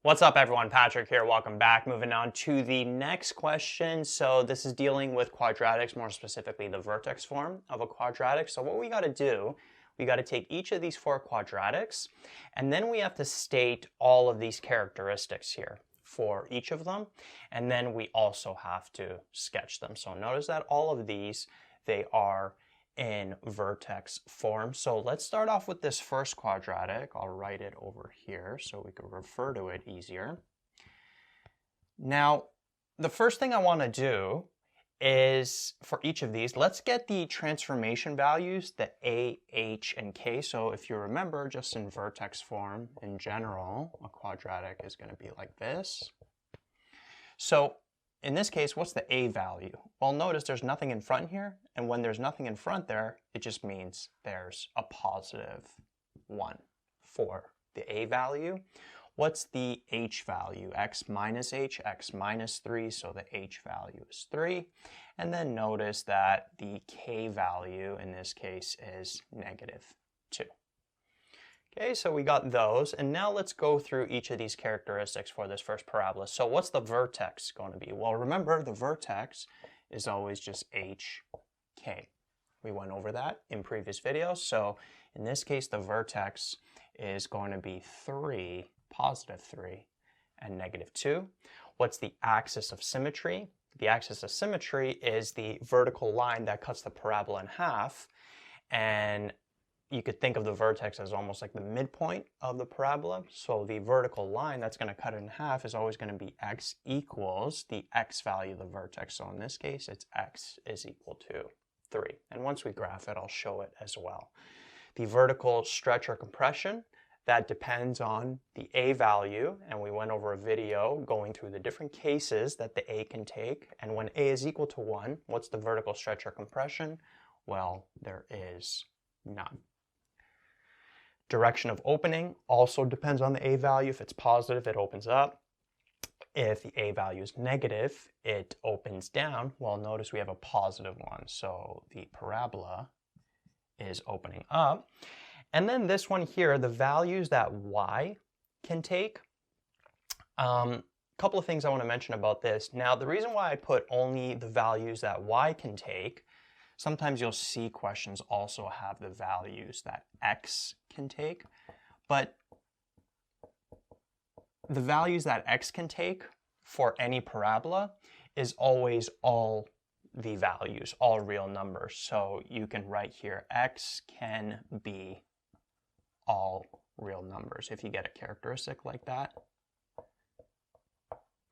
What's up everyone, Patrick here, welcome back. Moving on to the next question. So this is dealing with quadratics, more specifically the vertex form of a quadratic. So what we got to do, we got to take each of these four quadratics and then we have to state all of these characteristics here for each of them, and then we also have to sketch them. So notice that all of these, they are in vertex form. So let's start off with this first quadratic. I'll write it over here so we can refer to it easier. Now, the first thing I want to do is for each of these, let's get the transformation values, the A, H, and K. So if you remember, just in vertex form in general, a quadratic is going to be like this. So in this case, what's the A value? Well, notice there's nothing in front here, and when there's nothing in front there, it just means there's a positive 1 for the A value. What's the H value? X minus H, X minus 3, so the H value is 3. And then notice that the K value in this case is negative 2. Okay, so we got those, and now let's go through each of these characteristics for this first parabola. So what's the vertex going to be? Well, remember the vertex is always just HK. We went over that in previous videos. So in this case, the vertex is going to be 3, positive 3, and negative 2. What's the axis of symmetry? The axis of symmetry is the vertical line that cuts the parabola in half, and you could think of the vertex as almost like the midpoint of the parabola. So the vertical line that's going to cut it in half is always going to be x equals the x value of the vertex. So in this case, it's x is equal to 3. And once we graph it, I'll show it as well. The vertical stretch or compression, that depends on the A value. And we went over a video going through the different cases that the A can take. And when A is equal to 1, what's the vertical stretch or compression? Well, there is none. Direction of opening also depends on the A value. If it's positive, it opens up. If the A value is negative, it opens down. Well, notice we have a positive one, so the parabola is opening up. And then this one here, the values that Y can take. Couple of things I want to mention about this. Now, the reason why I put only the values that Y can take, sometimes you'll see questions also have the values that X can take, but the values that X can take for any parabola is always all the values, all real numbers. So you can write here, X can be all real numbers if you get a characteristic like that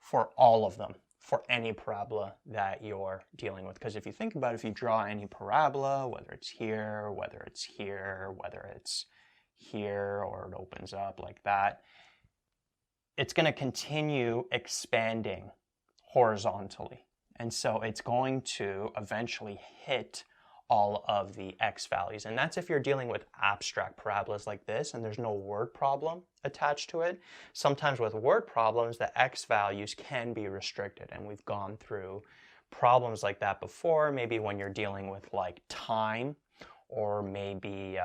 for all of them, for any parabola that you're dealing with. Because if you think about it, if you draw any parabola, whether it's here, whether it's here, whether it's here, or it opens up like that, it's going to continue expanding horizontally. And so it's going to eventually hit all of the X values. And that's if you're dealing with abstract parabolas like this and there's no word problem attached to it. Sometimes with word problems, the X values can be restricted. And we've gone through problems like that before, maybe when you're dealing with like time, or maybe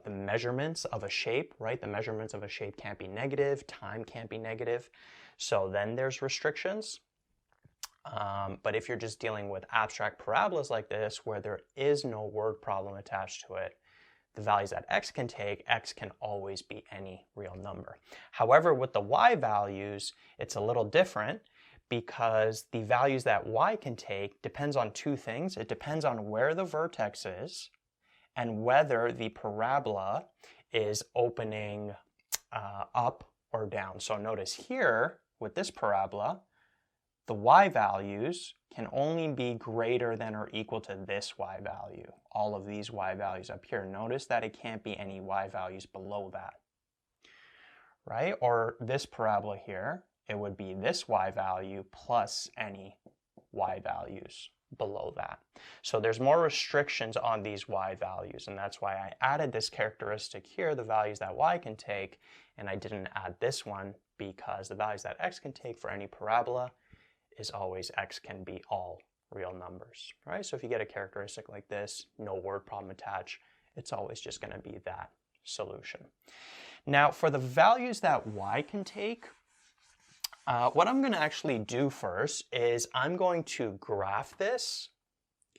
the measurements of a shape, right? The measurements of a shape can't be negative, time can't be negative. So then there's restrictions. But if you're just dealing with abstract parabolas like this, where there is no word problem attached to it, the values that X can take, X can always be any real number. However, with the Y values, it's a little different because the values that Y can take depends on two things. It depends on where the vertex is and whether the parabola is opening up or down. So notice here, with this parabola, the Y values can only be greater than or equal to this Y value. All of these Y values up here. Notice that it can't be any Y values below that, right? Or this parabola here, it would be this Y value plus any Y values below that. So there's more restrictions on these Y values, and that's why I added this characteristic here, the values that Y can take, and I didn't add this one because the values that X can take for any parabola is always X can be all real numbers, right? So if you get a characteristic like this, no word problem attached, it's always just going to be that solution. Now for the values that Y can take, What I'm going to actually do first is I'm going to graph this.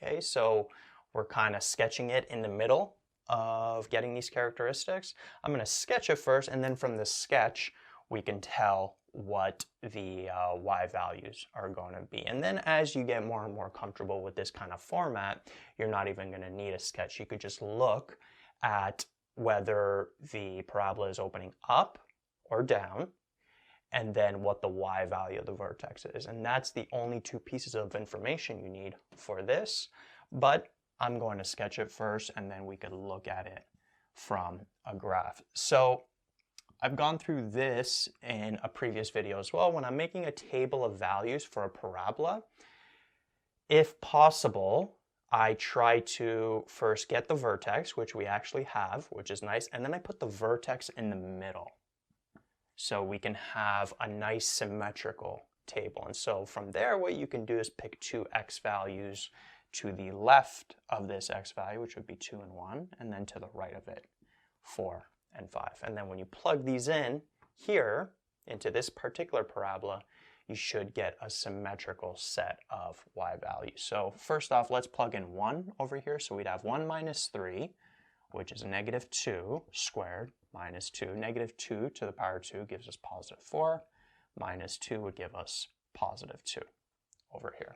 Okay, so we're kind of sketching it in the middle of getting these characteristics. I'm going to sketch it first, and then from the sketch we can tell what the y values are going to be. And then as you get more and more comfortable with this kind of format, you're not even going to need a sketch. You could just look at whether the parabola is opening up or down, and then what the y value of the vertex is. And that's the only two pieces of information you need for this. But I'm going to sketch it first, and then we could look at it from a graph. So I've gone through this in a previous video as well. When I'm making a table of values for a parabola, if possible, I try to first get the vertex, which we actually have, which is nice, and then I put the vertex in the middle, so we can have a nice symmetrical table. And so from there, what you can do is pick two x values to the left of this x value, which would be 2 and 1, and then to the right of it, 4 and 5. And then when you plug these in here into this particular parabola, you should get a symmetrical set of y values. So first off, let's plug in 1 over here. So we'd have 1 minus 3, which is negative 2 squared, minus 2. Negative 2 to the power 2 gives us positive 4. Minus 2 would give us positive 2 over here.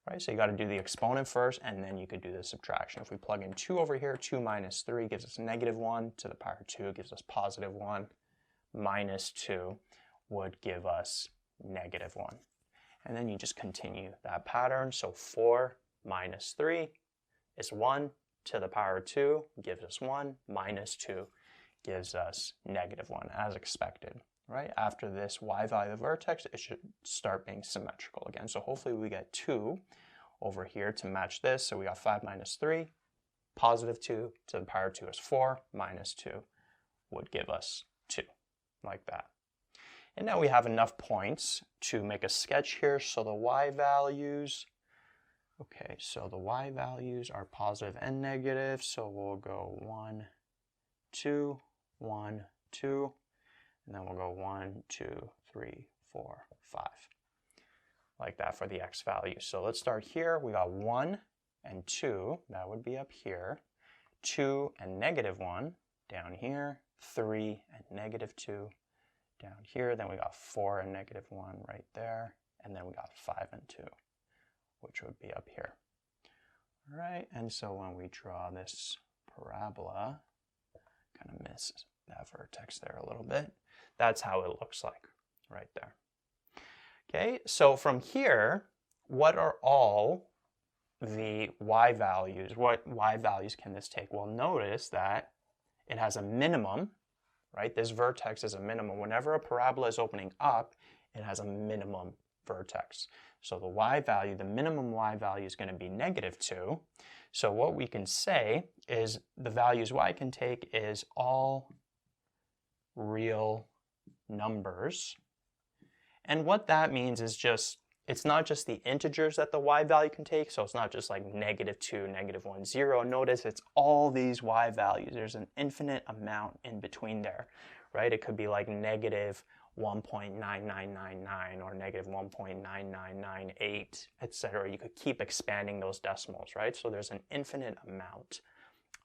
Right, so you got to do the exponent first, and then you could do the subtraction. If we plug in 2 over here, 2 minus 3 gives us negative 1 to the power 2 gives us positive 1. Minus 2 would give us negative 1. And then you just continue that pattern. So 4 minus 3 is 1 to the power 2 gives us 1. Minus 2 gives us negative 1, as expected. Right? After this y value of the vertex, it should start being symmetrical again. So hopefully we get 2 over here to match this. So we got 5 minus 3, positive 2 to the power 2 is 4, minus 2 would give us 2, like that. And now we have enough points to make a sketch here. So the y values, okay, so the y values are positive and negative. So we'll go 1, 2, 1, 2. And then we'll go 1, 2, 3, 4, 5. Like that for the x value. So let's start here. We got 1 and 2. That would be up here. 2 and negative 1 down here. 3 and negative 2 down here. Then we got 4 and negative 1 right there. And then we got 5 and 2, which would be up here. All right. And so when we draw this parabola, kind of miss that vertex there a little bit. That's how it looks like right there. Okay, so from here, what are all the y values? What y values can this take? Well, notice that it has a minimum, right? This vertex is a minimum. Whenever a parabola is opening up, it has a minimum vertex. So the y value, the minimum y value is going to be negative 2. So what we can say is the values y can take is all real numbers. And what that means is just, it's not just the integers that the y value can take, so it's not just like negative 2, negative 1, 0. Notice it's all these y values. There's an infinite amount in between there, right? It could be like negative 1.9999 or negative 1.9998, etc. You could keep expanding those decimals, right? So there's an infinite amount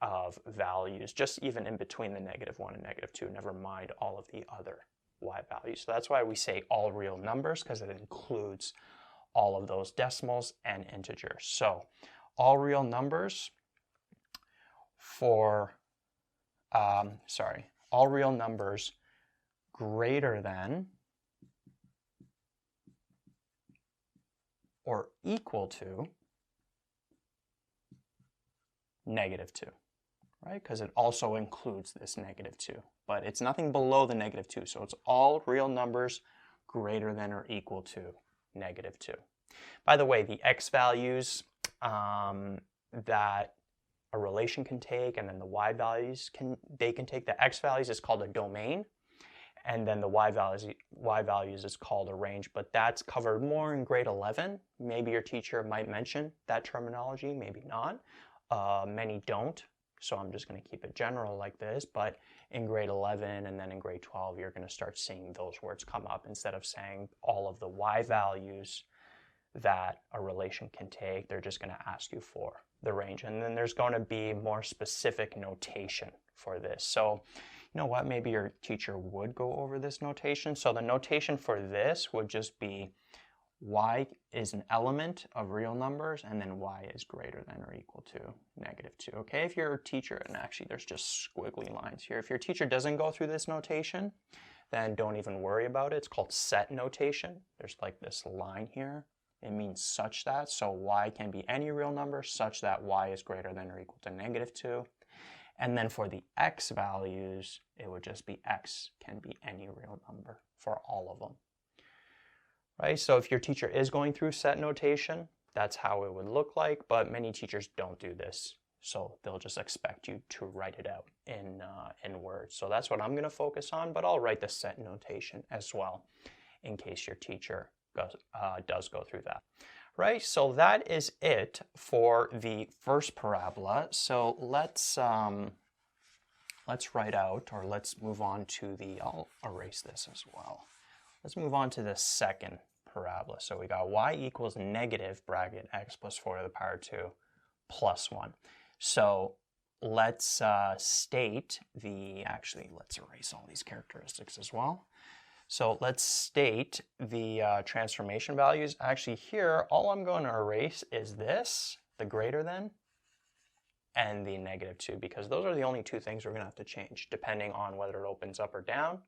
of values, just even in between the negative 1 and negative 2, never mind all of the other y values. So that's why we say all real numbers, because it includes all of those decimals and integers. So all real numbers for, all real numbers greater than or equal to negative 2. Right? Because it also includes this negative 2. But it's nothing below the negative 2. So it's all real numbers greater than or equal to negative 2. By the way, the x values that a relation can take, and then the y values can take. The x values is called a domain, and then the y values is called a range. But that's covered more in grade 11. Maybe your teacher might mention that terminology, maybe not. Many don't. So I'm just going to keep it general like this, but in grade 11 and then in grade 12, you're going to start seeing those words come up instead of saying all of the y values that a relation can take. They're just going to ask you for the range. And then there's going to be more specific notation for this. So you know what, maybe your teacher would go over this notation. So the notation for this would just be y is an element of real numbers, and then y is greater than or equal to -2. Okay, if your teacher, and actually there's just squiggly lines here, if your teacher doesn't go through this notation, then don't even worry about it. It's called set notation. There's like this line here. It means such that, so y can be any real number such that y is greater than or equal to -2. And then for the x values, it would just be x can be any real number for all of them. Right? So if your teacher is going through set notation, that's how it would look like, but many teachers don't do this. So they'll just expect you to write it out in words. So that's what I'm going to focus on, but I'll write the set notation as well in case your teacher does go through that. Right, so that is it for the first parabola. So let's write out, or let's move on to the, I'll erase this as well. Let's move on to the second parabola. So we got y equals negative bracket x plus 4 to the power 2 plus 1. So let's state the, actually let's erase all these characteristics as well. So let's state the transformation values. Actually here, all I'm going to erase is this, the greater than, and the -2, because those are the only two things we're going to have to change, depending on whether it opens up or down,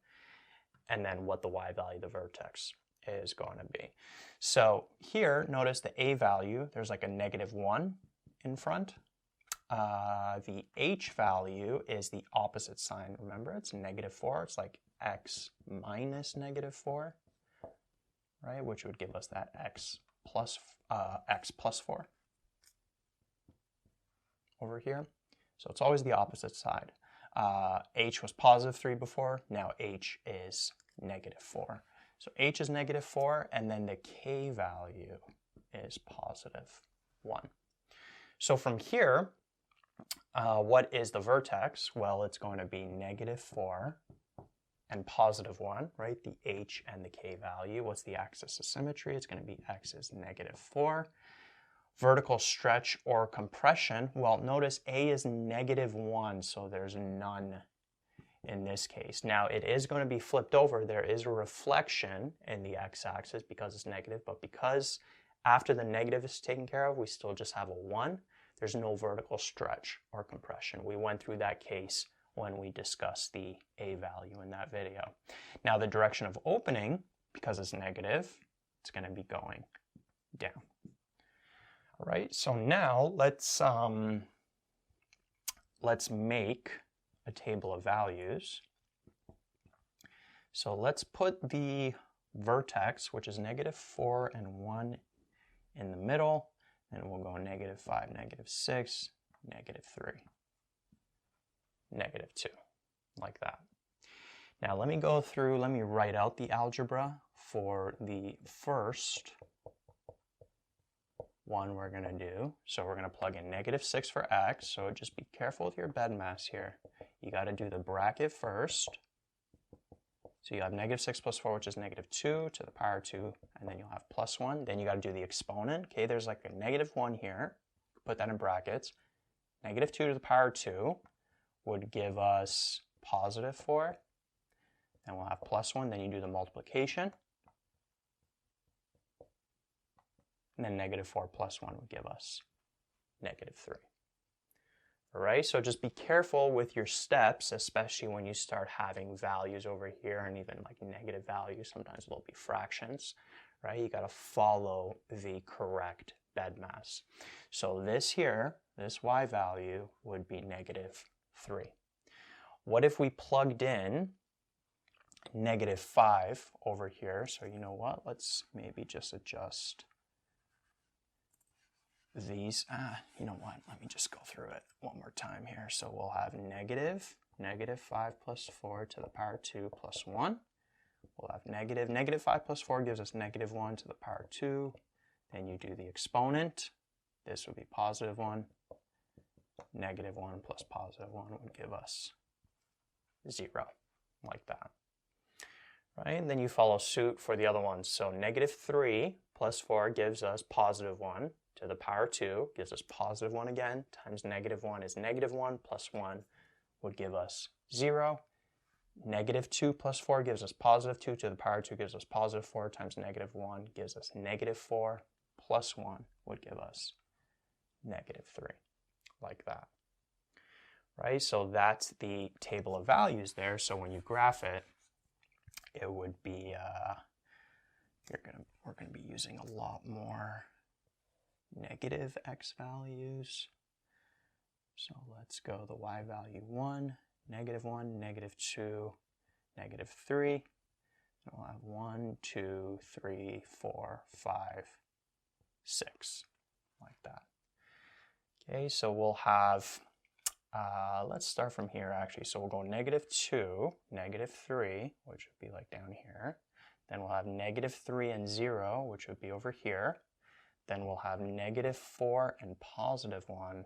and then what the y value, the vertex, is going to be. So here, notice the a value, there's like a -1 in front. The h value is the opposite sign. Remember, it's -4. It's like x minus -4, right? Which would give us that x plus 4 over here. So it's always the opposite side. H was +3 before, now h is -4. So h is -4, and then the k value is +1. So from here, what is the vertex? Well, it's going to be -4 and +1, right? The h and the k value. What's the axis of symmetry? It's going to be x is -4. Vertical stretch or compression, well, notice a is -1, so there's none in this case. Now, it is going to be flipped over. There is a reflection in the x-axis because it's negative, but because after the negative is taken care of, we still just have a 1. There's no vertical stretch or compression. We went through that case when we discussed the a value in that video. Now, the direction of opening, because it's negative, it's going to be going down. All right, so now let's make a table of values. So let's put the vertex, which is -4 and 1, in the middle, and we'll go -5, -6, -3, -2, like that. Now let me go through, let me write out the algebra for the first one we're going to do. So we're going to plug in -6 for x, so just be careful with your bed mass here. You got to do the bracket first. So you have -6 plus 4, which is -2 to the power 2, and then you'll have +1. Then you got to do the exponent. Okay, there's like a -1 here. Put that in brackets. -2 to the power 2 would give us +4. Then we'll have +1. Then you do the multiplication. And then -4 plus 1 would give us -3. All right, so just be careful with your steps, especially when you start having values over here and even like negative values. Sometimes they'll be fractions, right? You got to follow the correct bed mass. So this here, this y value would be -3. What if we plugged in -5 over here? So you know what? Let's maybe just adjust these. You know what? Let me just go through it one more time here. So we'll have -5 plus 4 to the power 2 plus 1. We'll have -5 plus 4 gives us -1 to the power 2. Then you do the exponent. This would be +1. -1 plus +1 would give us 0, like that. Right? And then you follow suit for the other ones. So -3 plus 4 gives us +1 to the power 2, gives us +1 again, times -1 is -1 plus 1 would give us 0. -2 plus 4 gives us +2 to the power 2 gives us +4 times -1 gives us -4 plus 1 would give us -3, like that. Right? So that's the table of values there. So when you graph it, it would be, we're going to be using a lot more negative x values. So let's go the y value 1, -1, -2, -3. And we'll have 1, 2, 3, 4, 5, 6, like that. Okay, so we'll have, let's start from here actually. So we'll go -2, -3, which would be like down here. Then we'll have -3 and 0, which would be over here. Then we'll have -4 and +1,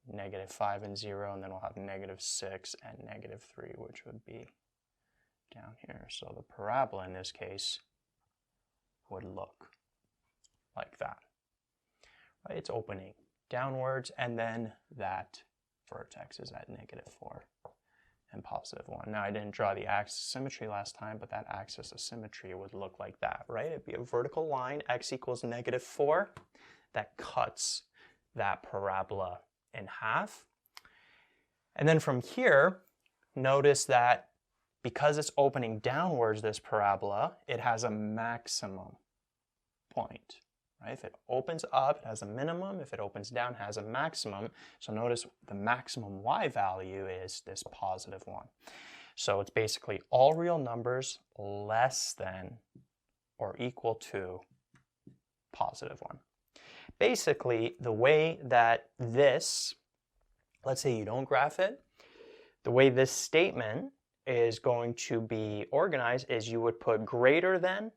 -5 and 0, and then we'll have -6 and -3, which would be down here. So the parabola in this case would look like that. Right? It's opening downwards, and then that vertex is at -4 and +1. Now I didn't draw the axis of symmetry last time, but that axis of symmetry would look like that, right? It'd be a vertical line, x equals -4, that cuts that parabola in half. And then from here, notice that because it's opening downwards, this parabola, it has a maximum point. Right? If it opens up, it has a minimum. If it opens down, it has a maximum. So notice the maximum y value is this +1. So it's basically all real numbers less than or equal to +1. Basically, the way that this, let's say you don't graph it, the way this statement is going to be organized is you would put greater than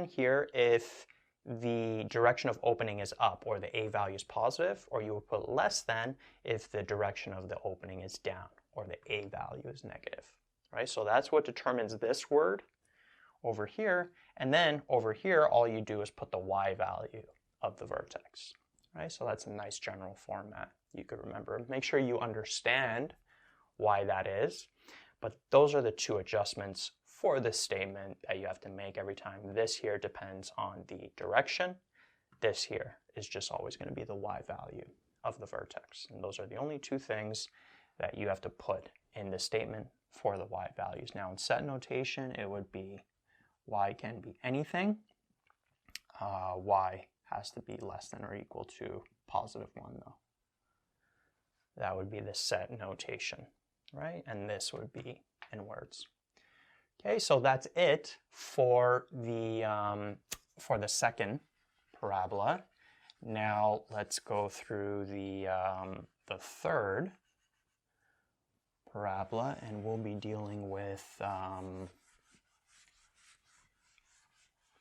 here if the direction of opening is up or the a value is positive, or you would put less than if the direction of the opening is down or the a value is negative, right? So that's what determines this word over here. And then over here, all you do is put the y value of the vertex, right? So that's a nice general format you could remember. Make sure you understand why that is. But those are the two adjustments for this statement that you have to make every time. This here depends on the direction. This here is just always going to be the y value of the vertex. And those are the only two things that you have to put in the statement for the y values. Now in set notation, it would be y can be anything. Y has to be less than or equal to +1 though. That would be the set notation, right? And this would be in words. Okay, so that's it for the second parabola. Now let's go through the third parabola, and we'll be dealing with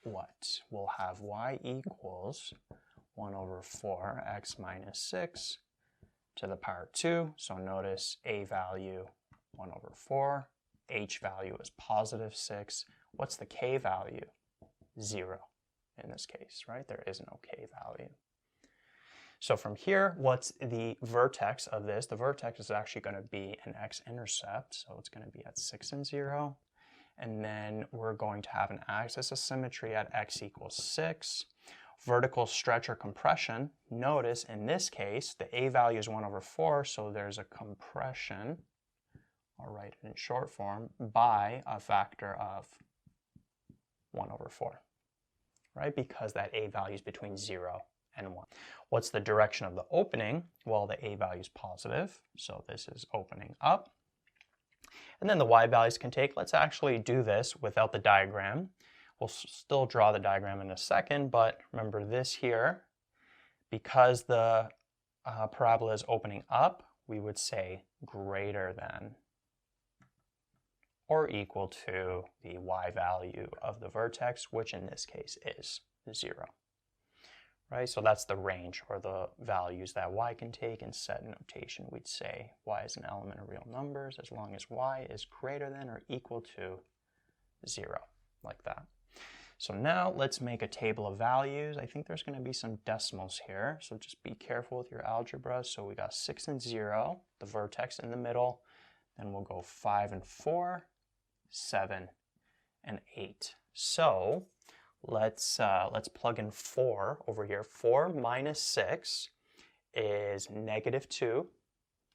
what? We'll have y equals 1/4 x minus 6 to the power 2. So notice a value 1/4. H value is +6. What's the k value? 0 in this case, right? There is no k value. So from here, what's the vertex of this? The vertex is actually going to be an x-intercept, so it's going to be at 6 and 0. And then we're going to have an axis of symmetry at x equals 6. Vertical stretch or compression, notice in this case, the a value is 1/4, so there's a compression, I'll write it in short form, by a factor of 1/4, right? Because that a value is between 0 and 1. What's the direction of the opening? Well, the a value is positive, so this is opening up. And then the y values can take, let's actually do this without the diagram. We'll still draw the diagram in a second, but remember this here, because the parabola is opening up, we would say greater than or equal to the y value of the vertex, which in this case is 0. right? So that's the range or the values that y can take. In set notation, we'd say y is an element of real numbers as long as y is greater than or equal to 0, like that. So now let's make a table of values. I think there's going to be some decimals here, so just be careful with your algebra. So we got 6 and 0, the vertex in the middle. Then we'll go 5 and 4, 7 and 8. So let's plug in 4 over here. 4 minus 6 is negative 2.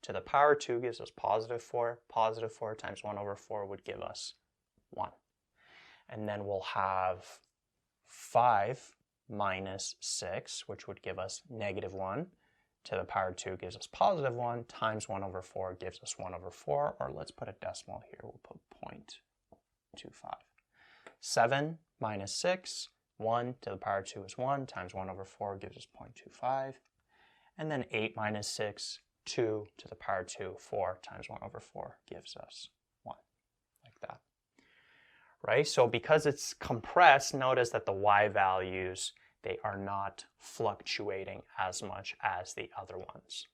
To the power 2 gives us positive 4. Positive 4 times 1 over 4 would give us 1. And then we'll have 5 minus 6, which would give us negative 1. To the power 2 gives us positive 1, times 1 over 4 gives us 1 over 4, or let's put a decimal here. We'll put 0.25. 7 minus 6, 1 to the power 2 is 1, times 1 over 4 gives us 0.25. And then 8 minus 6, 2 to the power 2, 4 times 1 over 4 gives us 1, like that. Right? So because it's compressed, notice that the y values, they are not fluctuating as much as the other ones,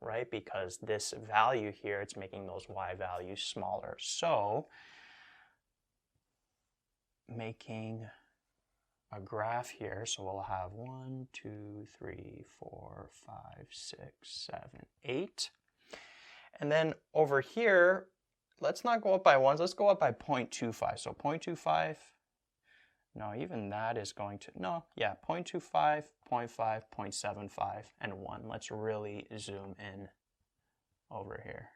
right? Because this value here, it's making those y values smaller. So making a graph here, so we'll have 1, 2, 3, 4, 5, 6, 7, 8. And then over here, let's not go up by ones, let's go up by 0.25. So 0.25, no, even that is going to, no, yeah, 0.25, 0.5, 0.75, and 1. Let's really zoom in over here.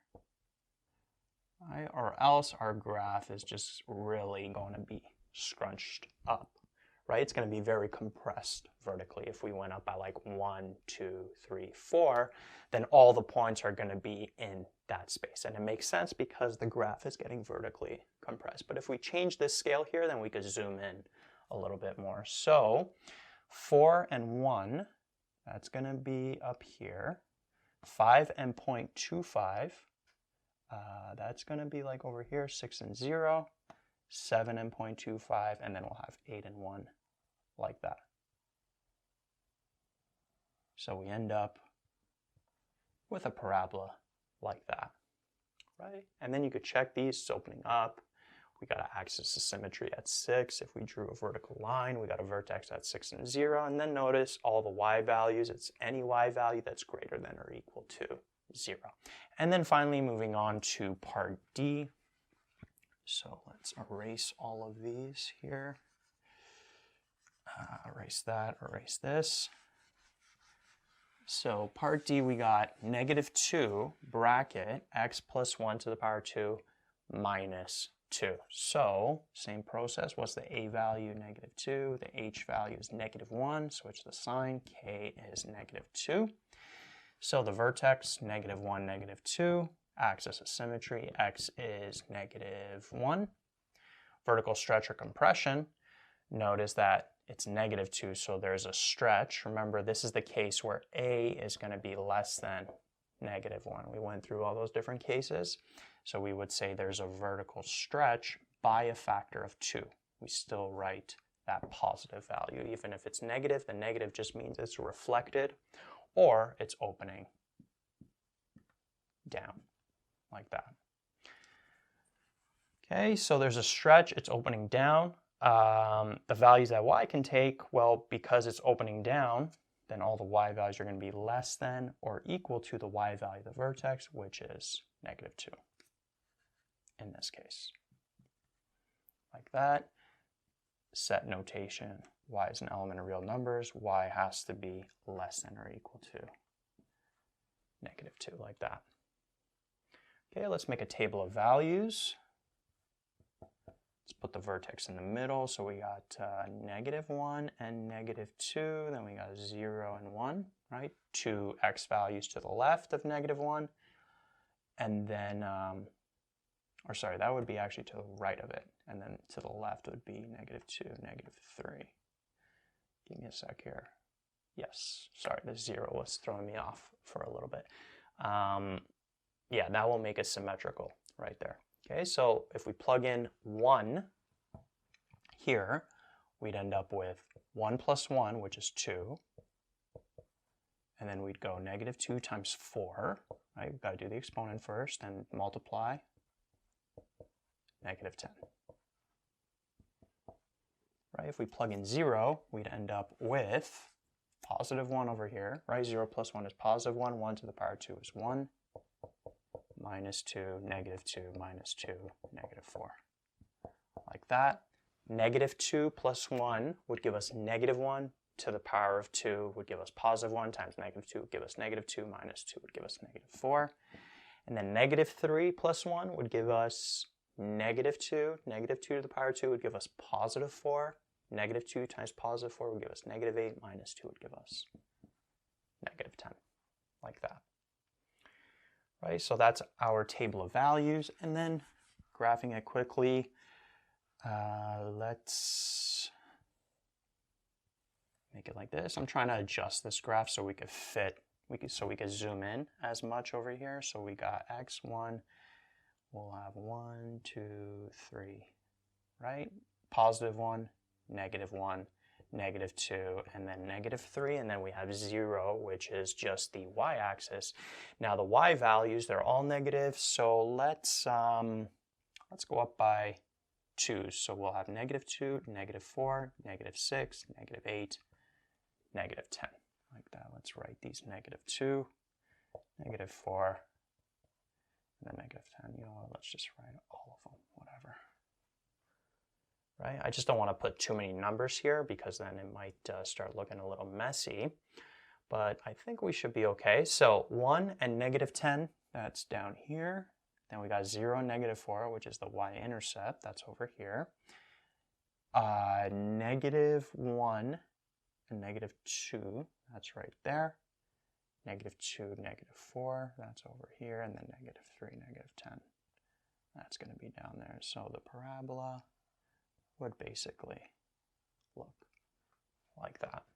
Right? Or else our graph is just really going to be scrunched up, right? It's going to be very compressed vertically. If we went up by like 1, 2, 3, 4, then all the points are going to be in that space. And it makes sense because the graph is getting vertically compressed. But if we change this scale here, then we could zoom in a little bit more. So 4 and 1, that's going to be up here. 5 and 0.25, that's going to be like over here. 6 and 0, 7 and 0.25, and then we'll have 8 and 1 like that. So we end up with a parabola like that, right? And then you could check these, it's opening up. We got an axis of symmetry at 6. If we drew a vertical line, we got a vertex at 6 and 0. And then notice all the y values, it's any y value that's greater than or equal to 0. And then finally moving on to part D. So let's erase all of these here. Erase that, erase this. So part D, we got -2 bracket x plus 1 to the power 2 minus 2. So same process. What's the a value? -2. The h value is -1. Switch the sign. K is -2. So the vertex, -1, -2. Axis of symmetry, x is -1. Vertical stretch or compression, notice that it's -2, so there's a stretch. Remember, this is the case where a is going to be less than -1. We went through all those different cases. So we would say there's a vertical stretch by a factor of 2. We still write that positive value. Even if it's negative, the negative just means it's reflected or it's opening down like that. Okay, so there's a stretch, it's opening down. The values that y can take, well, because it's opening down, then all the y values are going to be less than or equal to the y value of the vertex, which is -2 in this case. Like that. Set notation, y is an element of real numbers, y has to be less than or equal to -2, like that. Okay, let's make a table of values. Let's put the vertex in the middle. So we got -1 and -2. Then we got 0 and 1, right? 2 x values to the left of -1. And then, or sorry, that would be actually to the right of it. And then to the left would be -2, -3. Give me a sec here. Yes, sorry, the 0 was throwing me off for a little bit. Yeah, that will make it symmetrical right there. Okay, so if we plug in 1 here, we'd end up with 1 plus 1, which is 2, and then we'd go -2 times 4, right? We've got to do the exponent first, and multiply -10. Right? If we plug in 0, we'd end up with +1 over here, right? 0 plus 1 is +1, 1 to the power 2 is 1, -2, -2, -2, -4. Like that. -2 plus 1 would give us -1 to the power of 2 would give us +1 times -2 would give us -2 minus 2 would give us -4. And then -3 plus 1 would give us -2. -2 to the power 2 would give us +4. -2 times +4 would give us -8 minus 2 would give us -10. Like that. Right, so that's our table of values. And then graphing it quickly, let's make it like this. I'm trying to adjust this graph so we could fit, so we could zoom in as much over here. So we got x1, we'll have 1, 2, 3, right? +1, -1, -2, and then -3, and then we have 0, which is just the y-axis. Now the y values, they're all negative, so let's go up by 2. So we'll have -2, -4, -6, -8, -10. Like that. Let's write these -2, -4, and then -10. You know what? Let's just write all of them. Whatever. Right? I just don't want to put too many numbers here because then it might start looking a little messy. But I think we should be okay. So 1 and -10, that's down here. Then we got 0 and -4, which is the y-intercept. That's over here. -1 and -2, that's right there. -2, -4, that's over here. And then -3, -10. That's going to be down there. So the parabola would basically look like that.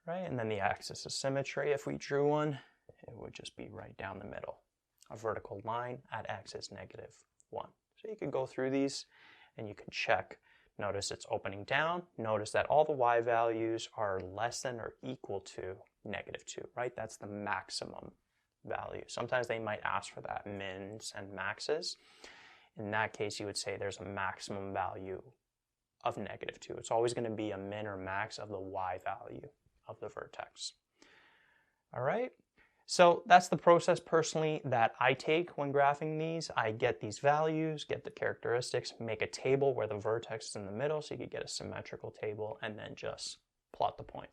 Right? And then the axis of symmetry, if we drew one, it would just be right down the middle. A vertical line at axis -1. So you can go through these and you can check. Notice it's opening down. Notice that all the y values are less than or equal to -2, right? That's the maximum value. Sometimes they might ask for that, mins and maxes. In that case, you would say there's a maximum value of -2. It's always going to be a min or max of the y value of the vertex. All right, so that's the process personally that I take when graphing these. I get these values, get the characteristics, make a table where the vertex is in the middle so you could get a symmetrical table, and then just plot the points.